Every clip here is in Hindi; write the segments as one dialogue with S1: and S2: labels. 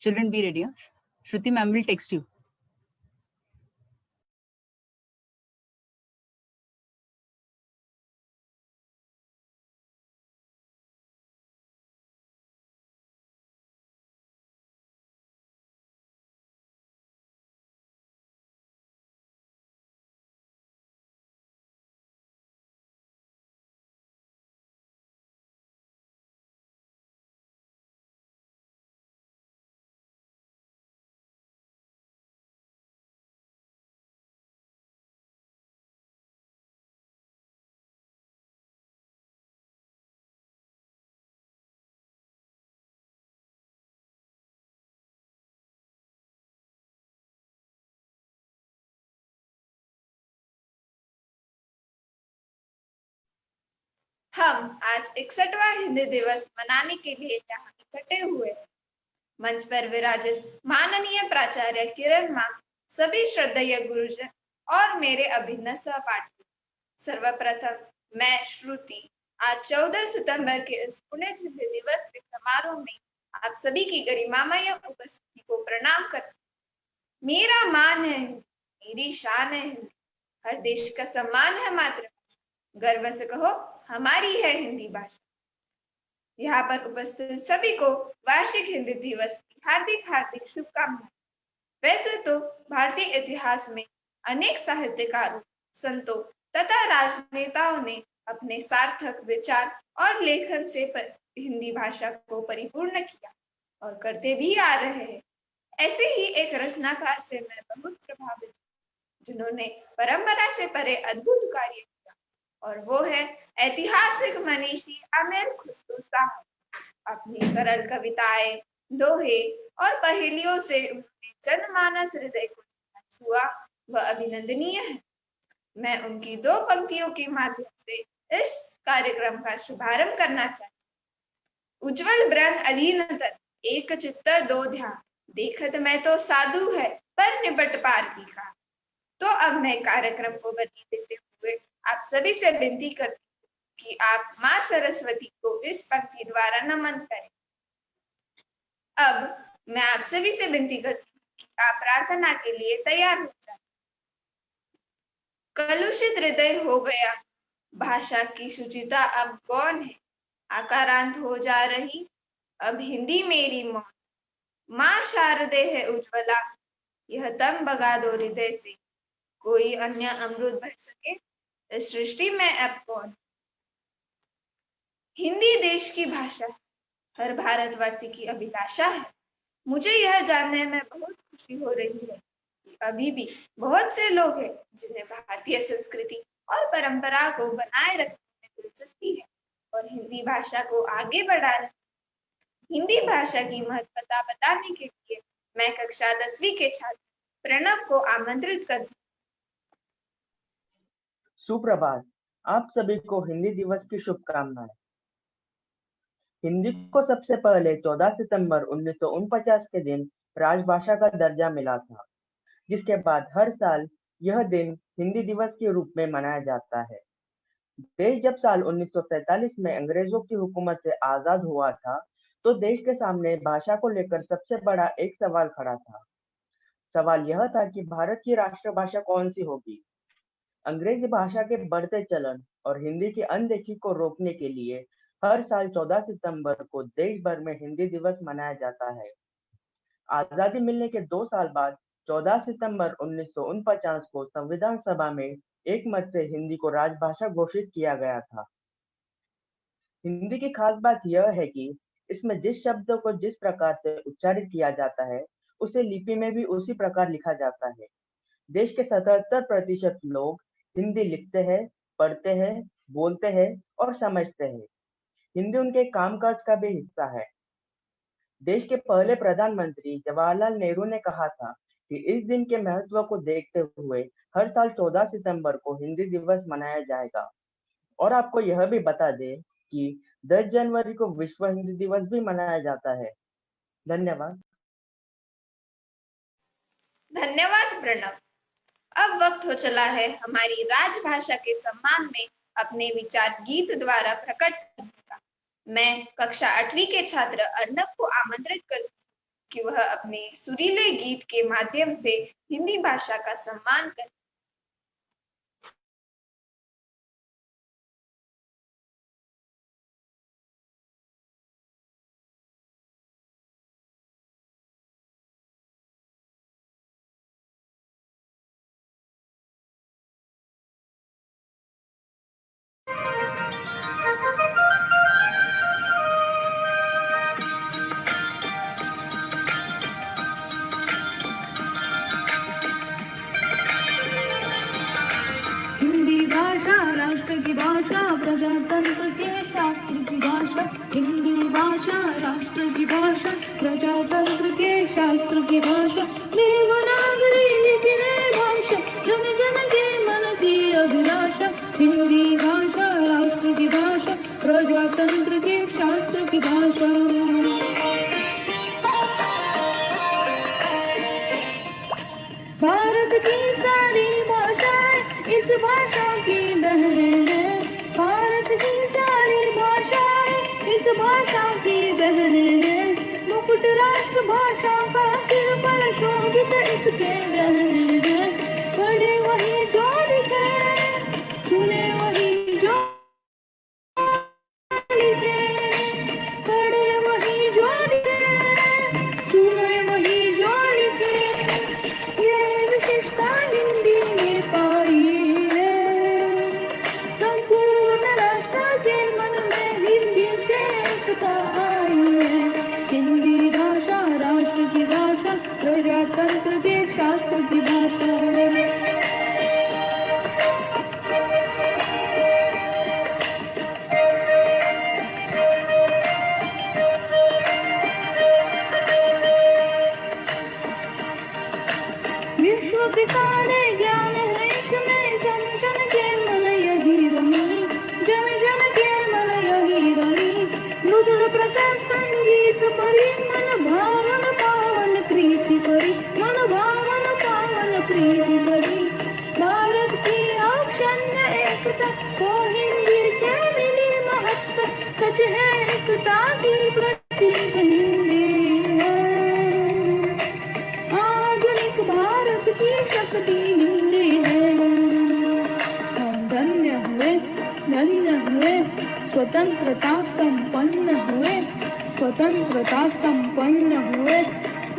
S1: Children, be ready. Shruti ma'am will text you.
S2: हम आज 61वां हिंदी दिवस मनाने के लिए यहाँ इकट्ठे हुए हैं। मंच पर विराजित माननीय प्राचार्य किरण मां, सभी श्रद्धेय गुरुजन और मेरे अभिन्न सहपाठी। सर्वप्रथम मैं श्रुति आज 14 सितंबर के इस पुण्य हिंदी दिवस के समारोह में आप सभी की गरिमामय उपस्थिति को प्रणाम करती हूँ। मेरा मान है हिंदी, मेरी शान है हिंदी, हर देश का सम्मान है मातृभाषा, गर्व से कहो हमारी है हिंदी भाषा। यहाँ पर उपस्थित सभी को वार्षिक हिंदी दिवस की हार्दिक हार्दिक शुभकामनाएं। वैसे तो भारतीय इतिहास में अनेक साहित्यकारों, संतों तथा राजनेताओं ने अपने सार्थक विचार और लेखन से हिंदी भाषा को परिपूर्ण किया और करते भी आ रहे हैं। ऐसे ही एक रचनाकार से मैं बहुत प्रभावित हूँ, जिन्होंने परंपरा से परे अद्भुत कार्य किया, और वो है ऐतिहासिक मनीषी आमिर खुसरो साहब। अपनी सरल कविताएं, दोहे और पहेलियों से उन्होंने जनमानस हृदय को छुआ, वह अभिनंदनीय है। मैं उनकी दो पंक्तियों के माध्यम से इस कार्यक्रम का शुभारंभ करना चाहती हूँ। उज्जवल ब्रह्म अधीनतन, एक चित्त दो ध्यान, देखत मैं तो साधु है पर निपट पार की का। तो अब मैं कार्यक्रम को गति देते हुए आप सभी से विनती करती हूँ कि आप माँ सरस्वती को इस पंक्ति द्वारा नमन करें। अब मैं आप सभी से विनती करती हूँ कि आप प्रार्थना के लिए तैयार हो जाएं। कलुषित हृदय हो गया, भाषा की शुचिता अब कौन है, आकारांत हो जा रही अब हिंदी मेरी मौत। माँ शारदे है उज्ज्वला, यह दम बगा दो हृदय से, कोई अन्य अमृत भर सके इस सृष्टि में अब कौन। हिंदी देश की भाषा है, हर भारतवासी की अभिलाषा है। मुझे यह जानने में बहुत खुशी हो रही है कि अभी भी बहुत से लोग हैं जिन्हें भारतीय संस्कृति और परंपरा को बनाए रखने में दिलचस्पी है और हिंदी भाषा को आगे बढ़ा रहे हैं। हिंदी भाषा की महत्वता बताने के लिए मैं कक्षा 10वीं के छात्र प्रणव को आमंत्रित करती हूँ।
S3: सुप्रभात, आप सभी को हिंदी दिवस की शुभकामनाएं। हिंदी को सबसे पहले 14 सितंबर 1949 के दिन राजभाषा का दर्जा मिला था, जिसके बाद हर साल यह दिन हिंदी दिवस के रूप में मनाया जाता है। देश जब साल 1947 में अंग्रेजों की हुकूमत से आजाद हुआ था, तो देश के सामने भाषा को लेकर सबसे बड़ा एक सवाल खड़ा था। सवाल यह था कि भारत की राष्ट्रभाषा कौन सी होगी। अंग्रेजी भाषा के बढ़ते चलन और हिंदी की अनदेखी को रोकने के लिए हर साल 14 सितंबर को देश भर में हिंदी दिवस मनाया जाता है। आजादी मिलने के 2 साल बाद 14 सितंबर 1949 को संविधान सभा में एक मत से हिंदी को राजभाषा घोषित किया गया था। हिंदी की खास बात यह है कि इसमें जिस शब्द को जिस प्रकार से उच्चारित किया जाता है, उसे लिपि में भी उसी प्रकार लिखा जाता है। देश के 77% लोग हिंदी लिखते हैं, पढ़ते हैं, बोलते हैं और समझते हैं। हिंदी उनके कामकाज का भी हिस्सा है। देश के पहले प्रधानमंत्री जवाहरलाल नेहरू ने कहा था कि इस दिन के महत्व को देखते हुए हर साल 14 सितंबर को हिंदी दिवस मनाया जाएगा। और आपको यह भी बता दें कि 10 जनवरी को विश्व हिंदी दिवस भी मनाया जाता है। धन्यवाद।
S2: धन्यवाद प्रणव। अब वक्त हो चला है हमारी राजभाषा के सम्मान में अपने विचार गीत द्वारा प्रकट करने का। मैं कक्षा 8वीं के छात्र अर्नव को आमंत्रित करती हूँ कि वह अपने सुरीले गीत के माध्यम से हिंदी भाषा का सम्मान करें।
S4: हिंदी भाषा राष्ट्र की भाषा, प्रजातंत्र के शास्त्र की भाषा। हिंदी भाषा राष्ट्र की भाषा, प्रजातंत्र के शास्त्र की भाषा। देवनागरी लिपि में भाषा, जन जन के मन की अभिलाषा। हिंदी भाषा राष्ट्र की भाषा, प्रजातंत्र के शास्त्र की भाषा। भारत की सारी भाषाएं इस भाषा की बहनें हैं। भारत की सारी भाषाएं इस भाषा की बहनें हैं। मुकुट राष्ट्र भाषा का सिर पर शोभित इसके गहने हैं। पढ़े वही जो लिखे, सुने वही जो लिखे। पढ़े वही जो लिखे, सुने वही जो लिखे। ये विशेषता हिंदी में पाई है। संपूर्ण राष्ट्र के मन में हिंदी से एकता आई है। हिंदी भाषा राष्ट्र की भाषा, प्रजातंत्र के शास्त्र की भाषा। विश्व के सारे ज्ञान है इसमें, जन जन के मन यही रमी। जन जन के मन यही रमी। मधुर प्रकार संगीत परी, मन भावन पावन प्रीति करी। मन भावन पावन प्रीति करी। भारत की अक्षण्य एकता को हिंदी से मिली महत्ता। सच है एकता की प्रतीक हिंदी है। आधुनिक भारत की शक्ति हिंदी है। हम धन्य हुए, धन्य हुए, स्वतंत्रता संपन्न हुए, स्वतंत्रता संपन्न हुए।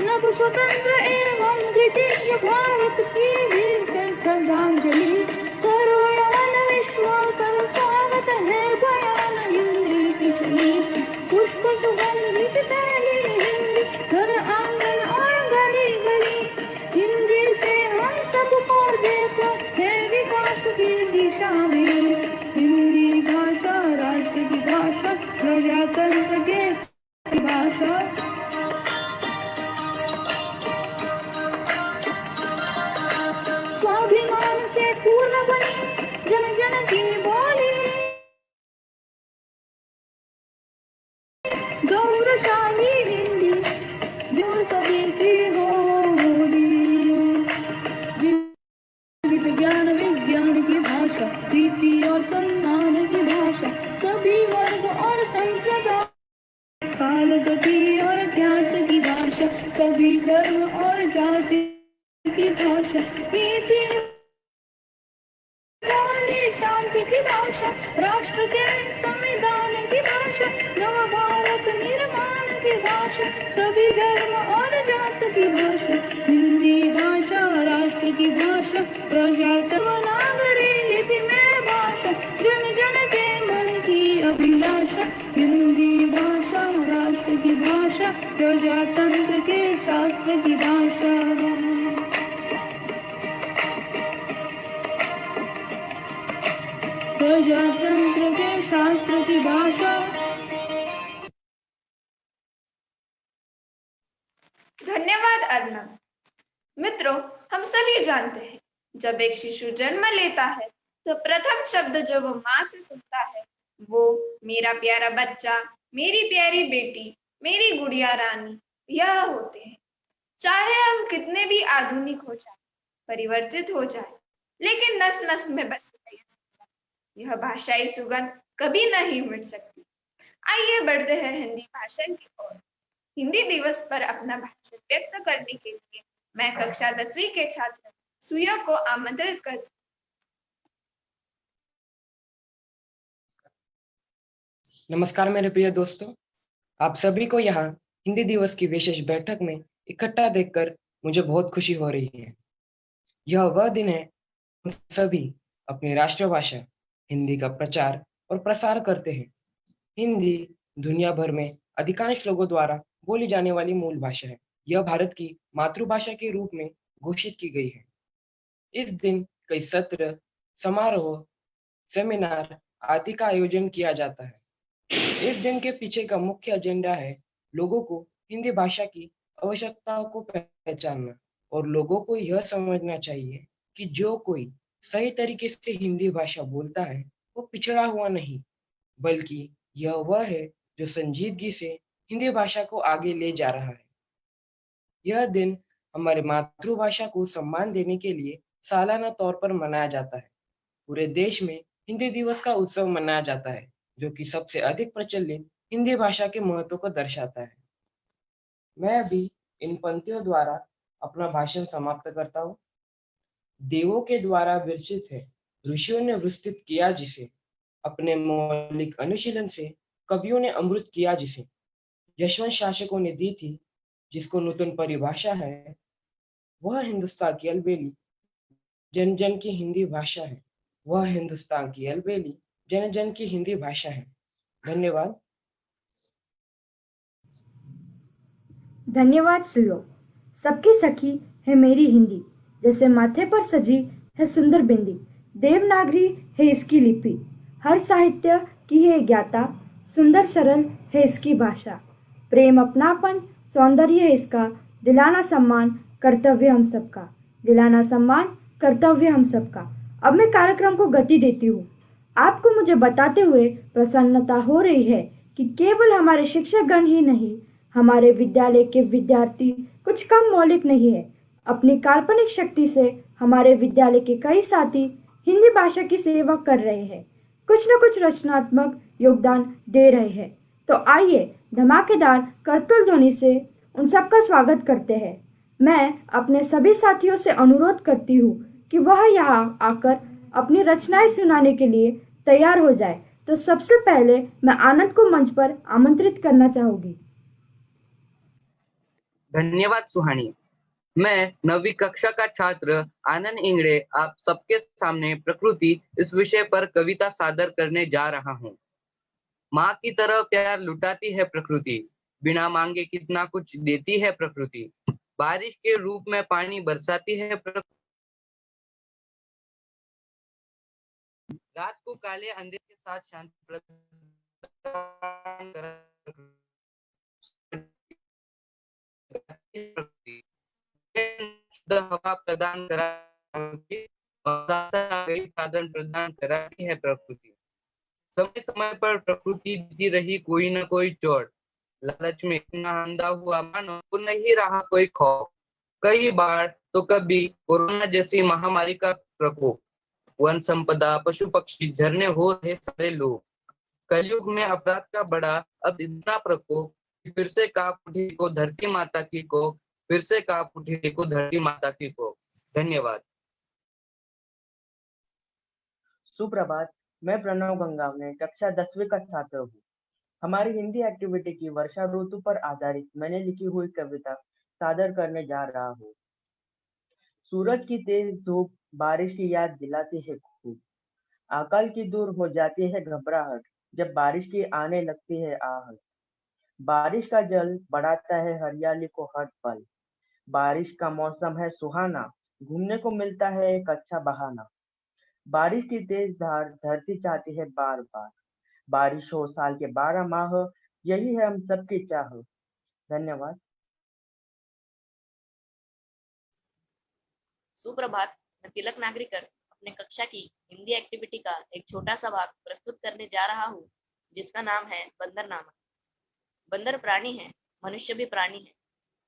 S4: नव स्वतंत्र एवं द्वितीय भारत की वीर श्रद्धांजलि। करो नमन विश्व कर स्वागत है बयान हिंदी की चली। पुष्प सुगंधि से फैली हिंदी, घर आंगन और गली गली। हिंदी से हम सबको देखो है विकास की दिशा में। हिंदी भाषा राष्ट्र की भाषा, प्रजातंत्र के भाषा। स्वाभिमान से पूर्ण बनी जन जन की बोली। गौरवशाली हिंदी जो सभी की हो बोली। विविध ज्ञान विज्ञान की भाषा, प्रीति और सम्मान की भाषा। सभी वर्ग और संप्रदाय, काल गति और ज्ञात की भाषा। सभी धर्म और जाति की भाषा। नीति शांति की भाषा, राष्ट्र के संविधान की भाषा। नव भारत निर्माण की भाषा, सभी धर्म और जात की भाषा। हिंदी भाषा राष्ट्र की भाषा, प्रजातंत्र नागरी लिपि में भाषा। जन जन के मन की अभिलाषा। हिंदी भाषा राष्ट्र की भाषा, प्रजातंत्र के शास्त्र की भाषा। प्रजातंत्र के शास्त्र की भाषा।
S2: धन्यवाद अर्नब। मित्रों, हम सभी जानते हैं जब एक शिशु जन्म लेता है तो प्रथम शब्द जो वो माँ से सुनता है वो मेरा प्यारा बच्चा, मेरी प्यारी बेटी, मेरी गुड़िया रानी यह होते हैं। चाहे हम कितने भी आधुनिक हो जाए, परिवर्तित हो जाए, लेकिन नस नस में बसता है यह भाषाई सुगंध कभी नहीं मिट सकती। आइए बढ़ते हैं हिंदी भाषा की ओर। हिंदी दिवस पर अपना भाषण व्यक्त करने के लिए मैं कक्षा 10वीं के छात्र सुयो को आमंत्रित करती हूँ।
S5: नमस्कार मेरे प्रिय दोस्तों, आप सभी को यहाँ हिंदी दिवस की विशेष बैठक में इकट्ठा देखकर मुझे बहुत खुशी हो रही है। यह वह दिन है हम सभी अपनी राष्ट्रभाषा हिंदी का प्रचार और प्रसार करते हैं। हिंदी दुनिया भर में अधिकांश लोगों द्वारा बोली जाने वाली मूल भाषा है। यह भारत की मातृभाषा के रूप में घोषित की गई है। इस दिन कई सत्र, समारोह, सेमिनार आदि का आयोजन किया जाता है। इस दिन के पीछे का मुख्य एजेंडा है लोगों को हिंदी भाषा की आवश्यकताओं को पहचानना और लोगों को यह समझना चाहिए कि जो कोई सही तरीके से हिंदी भाषा बोलता है वो पिछड़ा हुआ नहीं, बल्कि यह वह है जो संजीदगी से हिंदी भाषा को आगे ले जा रहा है। यह दिन हमारी मातृभाषा को सम्मान देने के लिए सालाना तौर पर मनाया जाता है। पूरे देश में हिंदी दिवस का उत्सव मनाया जाता है, जो कि सबसे अधिक प्रचलित हिंदी भाषा के महत्व को दर्शाता है। मैं अभी इन पंक्तियों द्वारा अपना भाषण समाप्त करता हूँ। देवों के द्वारा विरचित है, ऋषियों ने विस्तृत किया जिसे, अपने मौलिक अनुशीलन से कवियों ने अमृत किया जिसे, यशवंत शासकों ने दी थी जिसको नूतन परिभाषा है, वह हिंदुस्तान की अलबेली जन जन की हिंदी भाषा है। वह हिंदुस्तान की अलबेली जन जन की हिंदी भाषा है। धन्यवाद।
S6: धन्यवाद सुयो। सबकी सखी है मेरी हिंदी, जैसे माथे पर सजी है सुंदर बिंदी। देवनागरी है इसकी लिपि, हर साहित्य की है ज्ञाता। सुंदर सरल है इसकी भाषा, प्रेम अपनापन सौंदर्य है इसका। दिलाना सम्मान कर्तव्य हम सबका, दिलाना सम्मान कर्तव्य हम सबका। अब मैं कार्यक्रम को गति देती हूँ। आपको मुझे बताते हुए प्रसन्नता हो रही है कि केवल हमारे शिक्षकगण ही नहीं, हमारे विद्यालय के विद्यार्थी कुछ कम मौलिक नहीं है। अपनी काल्पनिक शक्ति से हमारे विद्यालय के कई साथी हिंदी भाषा की सेवा कर रहे हैं, कुछ न कुछ रचनात्मक योगदान दे रहे हैं। तो आइए धमाकेदार करतल ध्वनि से उन सबका स्वागत करते हैं। मैं अपने सभी साथियों से अनुरोध करती हूँ कि वह यहाँ आकर अपनी रचनाएं सुनाने के लिए तैयार हो जाए। तो सबसे पहले मैं आनंद को मंच पर आमंत्रित करना चाहूंगी।
S7: धन्यवाद सुहानी। मैं 9वीं कक्षा का छात्र आनंद इंगड़े आप सबके सामने प्रकृति इस विषय पर कविता सादर करने जा रहा हूँ। माँ की तरह प्यार लुटाती है प्रकृति, बिना मांगे कितना कुछ देती है प्रकृति। बारिश के रूप में पानी बरसाती है प्रकृति, रात को काले अंधेरे के साथ शांति प्रदान हवा प्रदान साधन प्रदान कराती है प्रकृति। समय समय पर प्रकृति देती रही कोई न कोई चोट, लालच में इतना अंधा हुआ मानो नहीं रहा कोई खौफ। कई बार तो कभी कोरोना जैसी महामारी का प्रकोप, वन संपदा पशु पक्षी झरने हो रहे सारे लोग। कलयुग में अपराध का बड़ा अब इतना प्रकोप, फिर से कांप उठी को धरती माता की को, फिर से कांप उठी को धरती माता की को। धन्यवाद।
S3: सुप्रभात। मैं प्रणव गंगावने कक्षा 10वीं का छात्र हूँ। हमारी हिंदी एक्टिविटी की वर्षा ऋतु पर आधारित मैंने लिखी हुई कविता सादर करने जा रहा हूँ। सूरज की तेज धूप बारिश की याद दिलाती है खूब, अकाल की दूर हो जाती है घबराहट जब बारिश की आने लगती है आहट। बारिश का जल बढ़ाता है हरियाली को हर पल, बारिश का मौसम है सुहाना, घूमने को मिलता है एक अच्छा बहाना। बारिश की तेज धार धरती चाहती है बार बार, बारिश हो साल के 12 माह, यही है हम सबकी चाह। धन्यवाद।
S8: सुप्रभात। मैं तिलक नागरिकर अपने कक्षा की हिंदी एक्टिविटी का एक छोटा सा भाग प्रस्तुत करने जा रहा हूँ, जिसका नाम है बंदरनामा। बंदर प्राणी है, मनुष्य भी प्राणी है,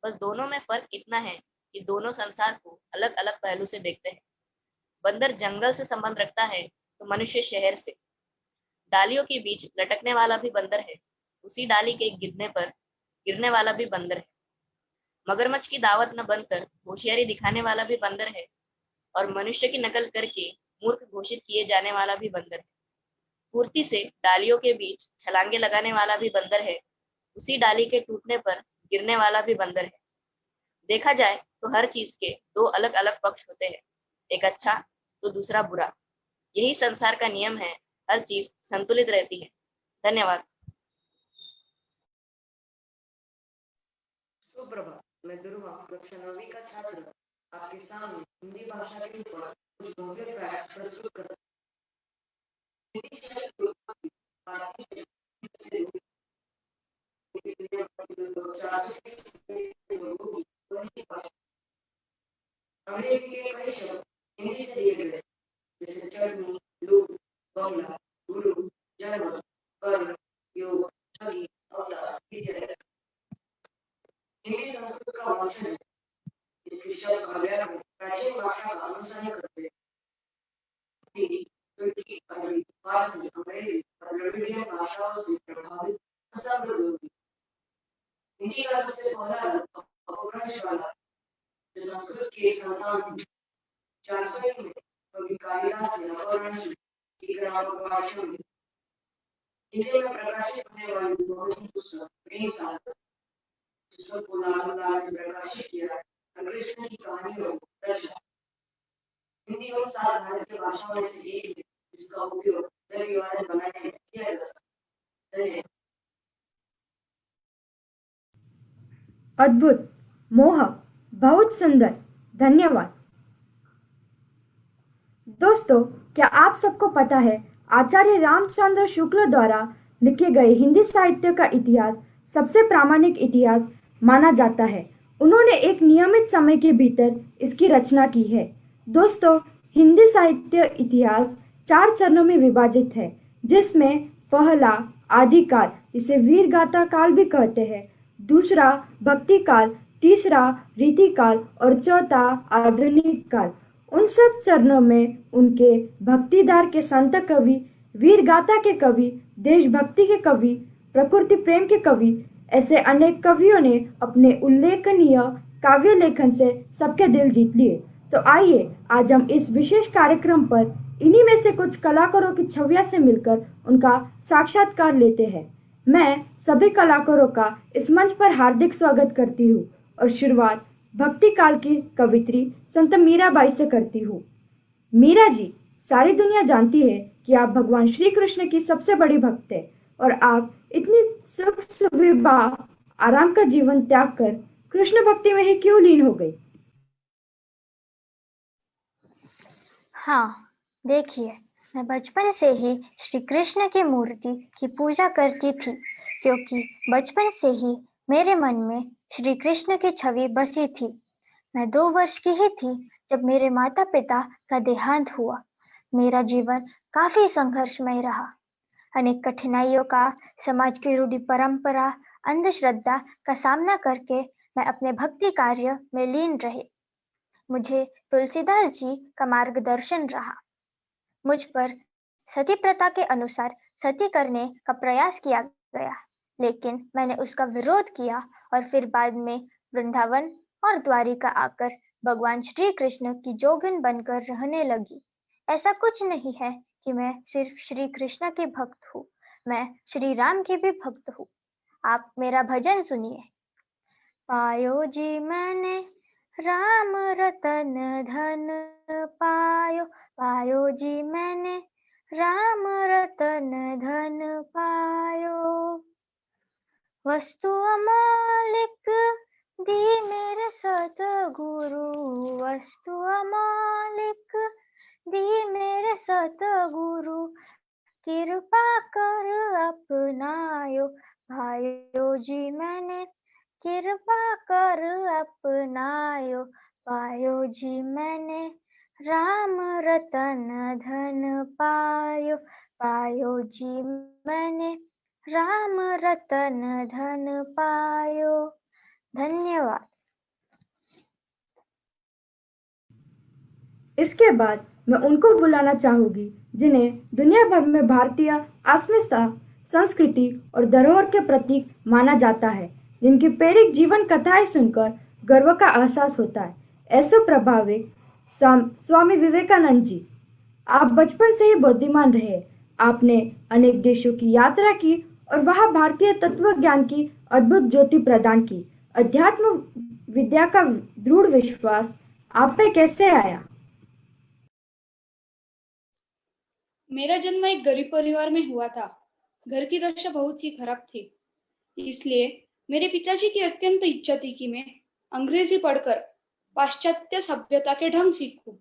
S8: बस दोनों में फर्क इतना है कि दोनों संसार को अलग अलग पहलू से देखते हैं। बंदर जंगल से संबंध रखता है तो मनुष्य शहर से। डालियों के बीच लटकने वाला भी बंदर है, उसी डाली के गिरने पर गिरने वाला भी बंदर है। मगरमच्छ की दावत न बनकर होशियारी दिखाने वाला भी बंदर है और मनुष्य की नकल करके मूर्ख घोषित किए जाने वाला भी बंदर है। फुर्ती से डालियों के बीच छलांगे लगाने वाला भी बंदर है, उसी डाली के टूटने पर गिरने वाला भी बंदर है। देखा जाए तो हर चीज के दो अलग अलग पक्ष होते हैं, एक अच्छा तो दूसरा बुरा। यही संसार का नियम है, हर चीज संतुलित रहती है। धन्यवाद।
S9: सुप्रभात, मैं ध्रुवा कक्षा 9वीं का छात्र आपके सामने हिंदी भाषा के ऊपर कुछ भव्य फैक्ट्स प्रस्तुत करता हूं। हिंदी शब्द उत्पत्ति फारसी शब्द से हुई। दुनिया भर की लगभग 400 लोगों की बोली भाषा। अंग्रेजी के कई शब्द हिंदी से लिए गए, जैसे चढ़नी, लूट, बंगला, गुरु, जन्म, कर्म, योग, ठगी, अवतार इत्यादि। हिंदी संस्कृत का वंशज है। इसके शब्द और व्याकरण प्राचीन भाषा का अनुसरण करते हैं। हिंदी, तुर्की, अरबी, फारसी, अंग्रेजी और द्रविड़ीय भाषाओं से प्रभावित समृद्ध होगी। हिंदी का सबसे पहला रूप अपभ्रंश वाला, जो संस्कृत की एक संतान थी। 400 में कवि कालिदास ने अपभ्रंश की भाषा में हिंदी में प्रकाशित होने वाली बहुत ही पुस्तक प्रेम सागर पुस्तक को लाल ने प्रकाशित किया और कृष्ण की कहानियों को दर्शाया। हिंदी उन 7 भारतीय भाषाओं में से एक है जिसका उपयोग विवाद बनाने में किया जा सकता है।
S6: अद्भुत, मोहक, बहुत सुंदर, धन्यवाद। दोस्तों, क्या आप सबको पता है आचार्य रामचंद्र शुक्ल द्वारा लिखे गए हिंदी साहित्य का इतिहास सबसे प्रामाणिक इतिहास माना जाता है। उन्होंने एक नियमित समय के भीतर इसकी रचना की है। दोस्तों, हिंदी साहित्य इतिहास 4 चरणों में विभाजित है, जिसमें पहला आदिकाल, इसे वीर गाथा काल भी कहते हैं, दूसरा भक्ति काल, तीसरा रीतिकाल और चौथा आधुनिक काल। उन सब चरणों में उनके भक्तिधार के संत कवि, वीर गाथा के कवि, देशभक्ति के कवि, प्रकृति प्रेम के कवि, ऐसे अनेक कवियों ने अपने उल्लेखनीय काव्य लेखन से सबके दिल जीत लिए। तो आइए आज हम इस विशेष कार्यक्रम पर इन्हीं में से कुछ कलाकारों की छवियों से मिलकर उनका साक्षात्कार लेते हैं। मैं सभी कलाकारों का इस मंच पर हार्दिक स्वागत करती हूँ और शुरुआत भक्ति काल की कवित्री संत मीराबाई से करती हूँ। मीरा जी, सारी दुनिया जानती है कि आप भगवान श्री कृष्ण की सबसे बड़ी भक्त हैं और आप इतनी सुख सुविधा आराम का जीवन त्याग कर कृष्ण भक्ति में ही क्यों लीन हो गई?
S10: हाँ, देखिए, मैं बचपन से ही श्री कृष्ण की मूर्ति की पूजा करती थी, क्योंकि बचपन से ही मेरे मन में श्री कृष्ण की छवि बसी थी। मैं 2 वर्ष की ही थी जब मेरे माता पिता का देहांत हुआ। मेरा जीवन काफी संघर्षमय रहा। अनेक कठिनाइयों का, समाज की रूढ़ि परंपरा, अंधश्रद्धा का सामना करके मैं अपने भक्ति कार्य में लीन रही। मुझे तुलसीदास जी का मार्गदर्शन रहा। मुझ पर सती प्रथा के अनुसार सती करने का प्रयास किया गया, लेकिन मैंने उसका विरोध किया और फिर बाद में वृंदावन और द्वारिका आकर भगवान श्री कृष्ण की जोगिन बनकर रहने लगी। ऐसा कुछ नहीं है कि मैं सिर्फ श्री कृष्ण की भक्त हूँ, मैं श्री राम की भी भक्त हूँ। आप मेरा भजन सुनिए। पायो जी मैंने राम रतन धन पायो, पायो जी मैंने राम रतन धन पायो। वस्तु अमौलिक दी मेरे सतगुरु, वस्तु अमौलिक दी मेरे सतगुरु, कृपा कर अपनायो। पायो जी मैंने कृपा कर अपनायो, पायो जी मैंने राम रतन धन पायो, पायो जी मैंने राम रतन धन पायो। धन्यवाद।
S6: इसके बाद मैं उनको बुलाना चाहूंगी जिन्हें दुनिया भर में भारतीय अस्मिता, संस्कृति और धरोहर के प्रतीक माना जाता है, जिनकी प्रेरक जीवन कथाएं सुनकर गर्व का एहसास होता है। ऐसो प्रभावित स्वामी विवेकानंद जी, आप बचपन से ही बुद्धिमान रहे। आपने अनेक देशों की यात्रा की और वहां भारतीय तत्व ज्ञान की अद्भुत ज्योति प्रदान की। अध्यात्म विद्या का दृढ़ विश्वास आप पे कैसे आया?
S4: मेरा जन्म एक गरीब परिवार में हुआ था। घर की दशा बहुत ही खराब थी, इसलिए मेरे पिताजी की अत्यंत इच्छा थी कि मैं अंग्रेजी पढ़कर पाश्चात्य सभ्यता के ढंग सीखूं।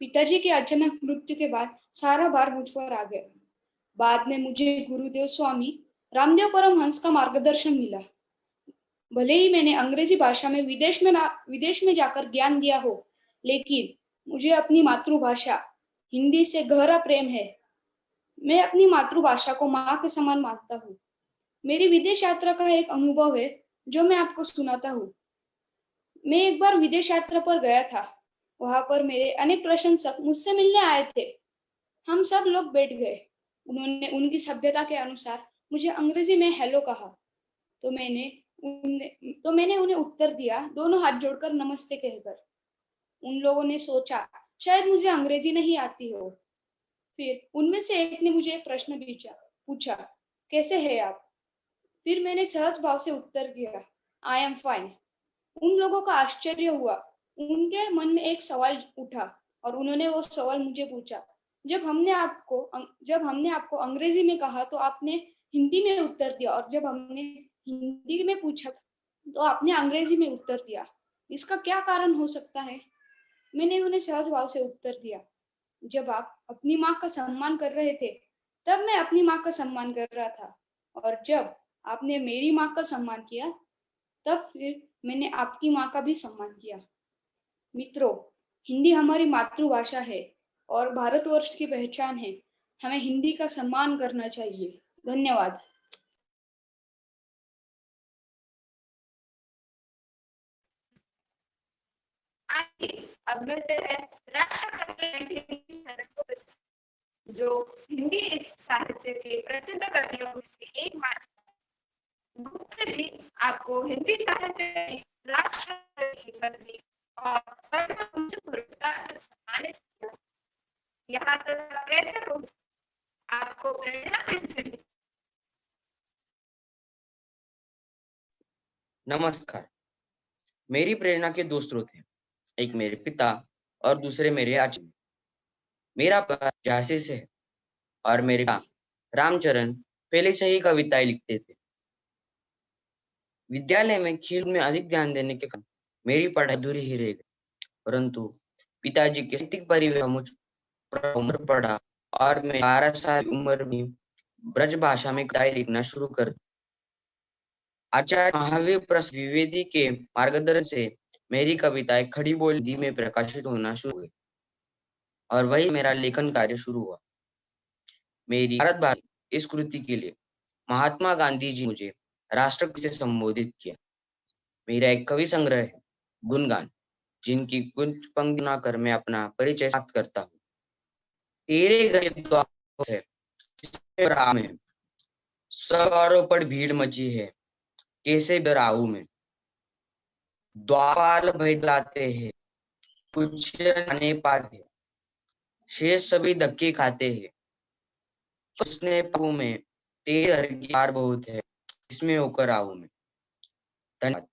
S4: पिताजी के अचानक मृत्यु के बाद सारा भार मुझ पर आ गया। बाद में मुझे गुरुदेव स्वामी रामदेव परमहंस का मार्गदर्शन मिला। भले ही मैंने अंग्रेजी भाषा में विदेश में जाकर ज्ञान दिया हो, लेकिन मुझे अपनी मातृभाषा हिंदी से गहरा प्रेम है। मैं अपनी मातृभाषा को माँ के समान मानता हूँ। मेरी विदेश यात्रा का एक अनुभव है जो मैं आपको सुनाता हूँ। मैं एक बार विदेश यात्रा पर गया था। वहां पर मेरे अनेक प्रशंसक मुझसे मिलने आए थे। हम सब लोग बैठ गए। उन्होंने उनकी सभ्यता के अनुसार मुझे अंग्रेजी में हेलो कहा, तो मैंने उन्हें उत्तर दिया, दोनों हाथ जोड़कर नमस्ते कहकर। उन लोगों ने सोचा शायद मुझे अंग्रेजी नहीं आती हो। फिर उनमें से एक ने मुझे एक प्रश्न पूछा, कैसे है आप? फिर मैंने सहज भाव से उत्तर दिया, आई एम फाइन। उन लोगों का आश्चर्य हुआ। उनके मन में एक सवाल उठा और उन्होंने वो सवाल मुझे पूछा, जब हमने आपको अंग्रेजी में कहा तो आपने हिंदी में उत्तर दिया, और जब हमने हिंदी में पूछा तो आपने अंग्रेजी में उत्तर दिया। इसका क्या कारण हो सकता है? मैंने उन्हें सहज भाव से उत्तर दिया, जब आप अपनी माँ का सम्मान कर रहे थे तब मैं अपनी माँ का सम्मान कर रहा था, और जब आपने मेरी माँ का सम्मान किया तब फिर मैंने आपकी माँ का भी सम्मान किया। मित्रों, हिंदी हमारी मातृभाषा है और भारतवर्ष की पहचान है। हमें हिंदी का सम्मान करना चाहिए। धन्यवाद।
S2: आइए अब मिलते हैं राष्ट्रकवि जो हिंदी साहित्य के प्रसिद्ध कवियों में से एक माने। गुप्ता जी आपको हिंदी साहित्य में राष्ट्रकवि की पदवी और पद्म पुरस्कार से सम्मानित किया। यहाँ तक कैसे हो? आपको प्रेरणा किससे मिली?
S3: नमस्कार। मेरी प्रेरणा के दो स्रोत हैं, एक मेरे पिता और दूसरे मेरे आचार्य। मेरा पिता झांसी से है और मेरे पिता रामचरण पहले से ही कविताएं लिखते थे। विद्यालय में खेल में अधिक ध्यान देने के कारण मेरी पढ़ाई अधूरी ही रह गई, परंतु पिताजी के साहित्यिक परिवेश मुझ पर उम्र पड़ा और मैं 12 साल की उम्र में ब्रज भाषा में कविताएं लिखना शुरू कर दी। आचार्य महावीर प्रसाद द्विवेदी के मार्गदर्शन से मेरी कविताएं खड़ी बोली हिंदी में प्रकाशित होना शुरू हुई और वही मेरा लेखन कार्य शुरू हुआ। मेरी भारत भाषा इस कृति के लिए महात्मा गांधी जी मुझे राष्ट्रकवि से संबोधित किया। मेरा एक कवि संग्रह है, गुणगान, जिनकी कुछ पंक्ति ना कर मैं अपना परिचय प्राप्त करता हूँ। तेरे गए द्वार है, में सवारों पर भीड़ मची है, कैसे डराऊं मैं। द्वारपाल भय लाते हैं, कुछ जाने पाते, शेष सभी धक्के खाते हैं। उसने पाऊ में तेरे हर की हार बहुत है, इसमें होकर आऊं मैं। धन्यवाद।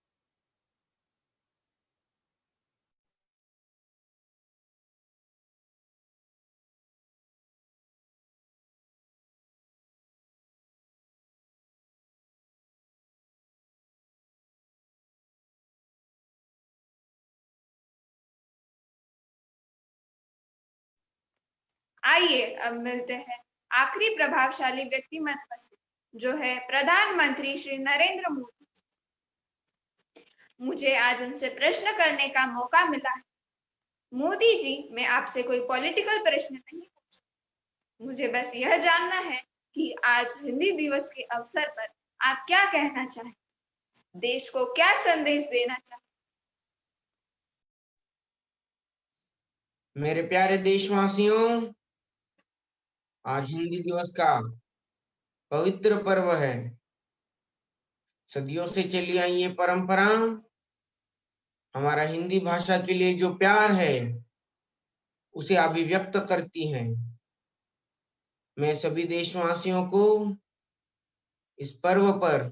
S2: आइए अब मिलते हैं आखिरी प्रभावशाली व्यक्तिमत्व से, जो है प्रधानमंत्री श्री नरेंद्र मोदी। मुझे आज उनसे प्रश्न करने का मौका मिला है। मोदी जी, मैं आपसे कोई पॉलिटिकल प्रश्न नहीं पूछूं, मुझे बस यह जानना है कि आज हिंदी दिवस के अवसर पर आप क्या कहना चाहें, देश को क्या संदेश देना चाहें?
S11: मेरे प्यारे देशवासियों, आज हिंदी दिवस का पवित्र पर्व है। सदियों से चली आई ये परंपरा हमारा हिंदी भाषा के लिए जो प्यार है उसे अभिव्यक्त करती हैं। मैं सभी देशवासियों को इस पर्व पर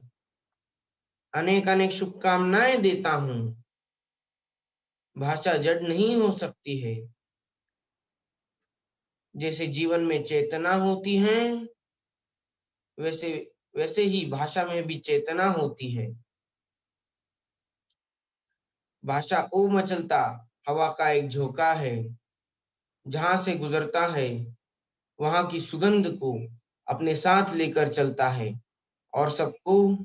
S11: अनेक अनेक शुभकामनाएं देता हूं। भाषा जड़ नहीं हो सकती है। जैसे जीवन में चेतना होती है वैसे ही भाषा में भी चेतना होती है। भाषा ओ मचलता हवा का एक झोंका है, जहां से गुजरता है वहां की सुगंध को अपने साथ लेकर चलता है और सबको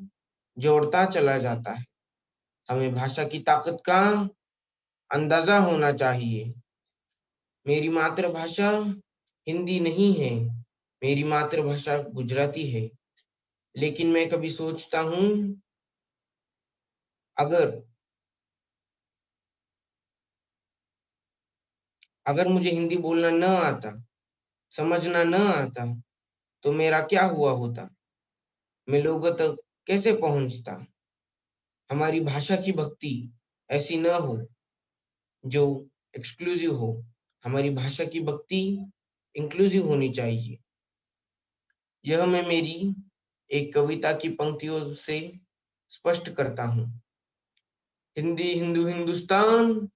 S11: जोड़ता चला जाता है। हमें भाषा की ताकत का अंदाजा होना चाहिए। मेरी मातृभाषा हिंदी नहीं है, मेरी मातृभाषा गुजराती है। लेकिन मैं कभी सोचता हूँ अगर मुझे हिंदी बोलना न आता, समझना न आता, तो मेरा क्या हुआ होता? मैं लोगों तक कैसे पहुंचता? हमारी भाषा की भक्ति ऐसी न हो जो एक्सक्लूसिव हो। हमारी भाषा की भक्ति इंक्लूसिव होनी चाहिए। यह मैं मेरी एक कविता की पंक्तियों से स्पष्ट करता हूँ। हिंदी हिंदू हिंदुस्तान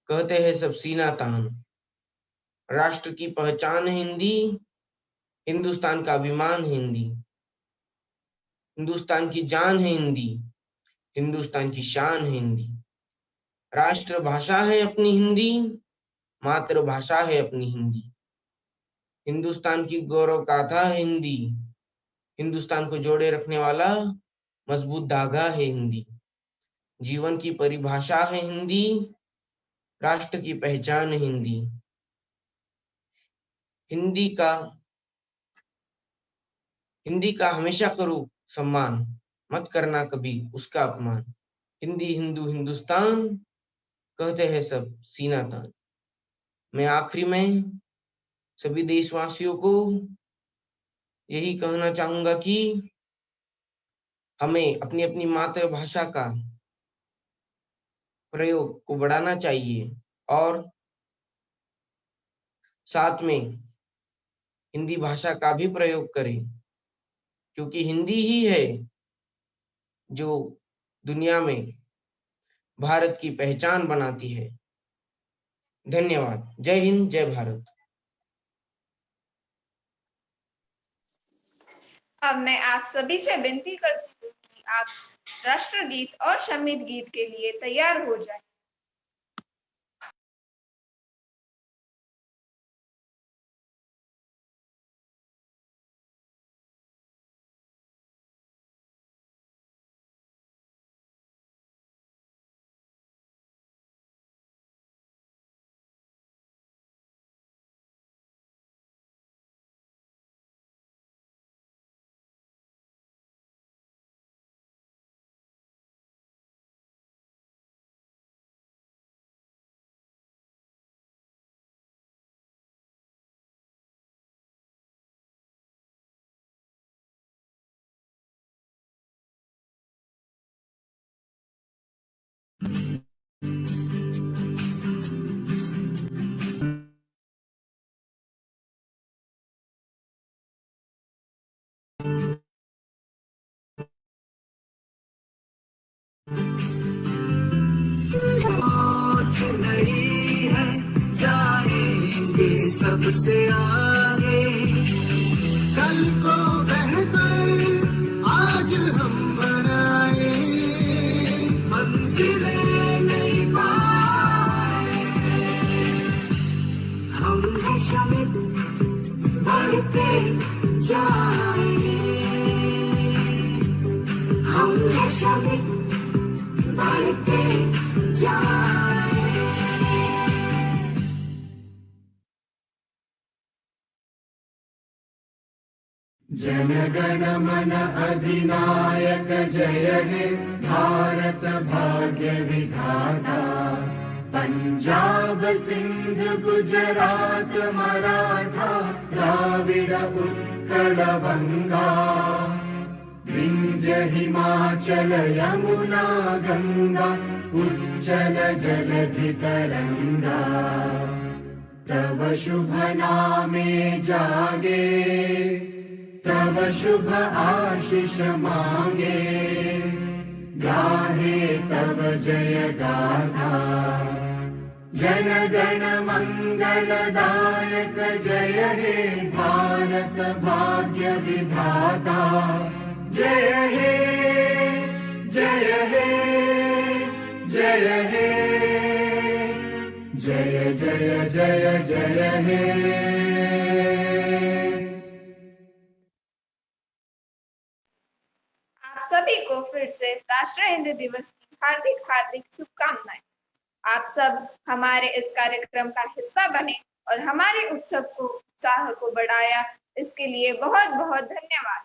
S11: कहते हैं सब सीना तान। राष्ट्र की पहचान है हिंदी, हिंदुस्तान का अभिमान है हिंदी। हिंदुस्तान की जान है हिंदी, हिंदुस्तान की शान है हिंदी। राष्ट्र भाषा है अपनी हिंदी, मातृभाषा है अपनी हिंदी। हिंदुस्तान की गौरव गाथा है हिंदी, हिंदुस्तान को जोड़े रखने वाला मजबूत धागा है हिंदी। जीवन की परिभाषा है हिंदी, राष्ट्र की पहचान है हिंदी। हिंदी का हमेशा करो सम्मान, मत करना कभी उसका अपमान। हिंदी हिंदू हिंदुस्तान कहते हैं सब सीना तान। मैं आखिरी में सभी देशवासियों को यही कहना चाहूंगा कि हमें अपनी अपनी मातृभाषा का प्रयोग को बढ़ाना चाहिए और साथ में हिंदी भाषा का भी प्रयोग करें, क्योंकि हिंदी ही है जो दुनिया में भारत की पहचान बनाती है। धन्यवाद। जय हिंद, जय भारत।
S2: अब मैं आप सभी से विनती करती हूँ कि आप राष्ट्रगीत और शमीद गीत के लिए तैयार हो जाएं।
S12: जाएंगे सबसे आगे, कल को बेहतर आज हम बनाए, मंजिलें नहीं पाए। हम हैं शमीद बढ़ते जाए, हम हैं शमीद बढ़ते जाए। जनगण मन अधिनायक जय हे भारत भाग्य विधाता। पंजाब सिंध गुजरात मराठा द्राविड़ उत्कल बंगा, विंध्य हिमाचल यमुना गंगा उच्चल जलधि तरंगा तव शुभ नामे जागे तव शुभ आशीष मांगे गाहे तव जय गाथा जन गण मंगलदायक जय हे भारत भाग्य विधाता जय हे जय हे जय हे जय जय जय जय हे।
S2: आप सभी को फिर से राष्ट्रीय हिंदी दिवस की हार्दिक हार्दिक शुभकामनाएं। आप सब हमारे इस कार्यक्रम का हिस्सा बने और हमारे उत्सव को उत्साह को बढ़ाया, इसके लिए बहुत बहुत धन्यवाद।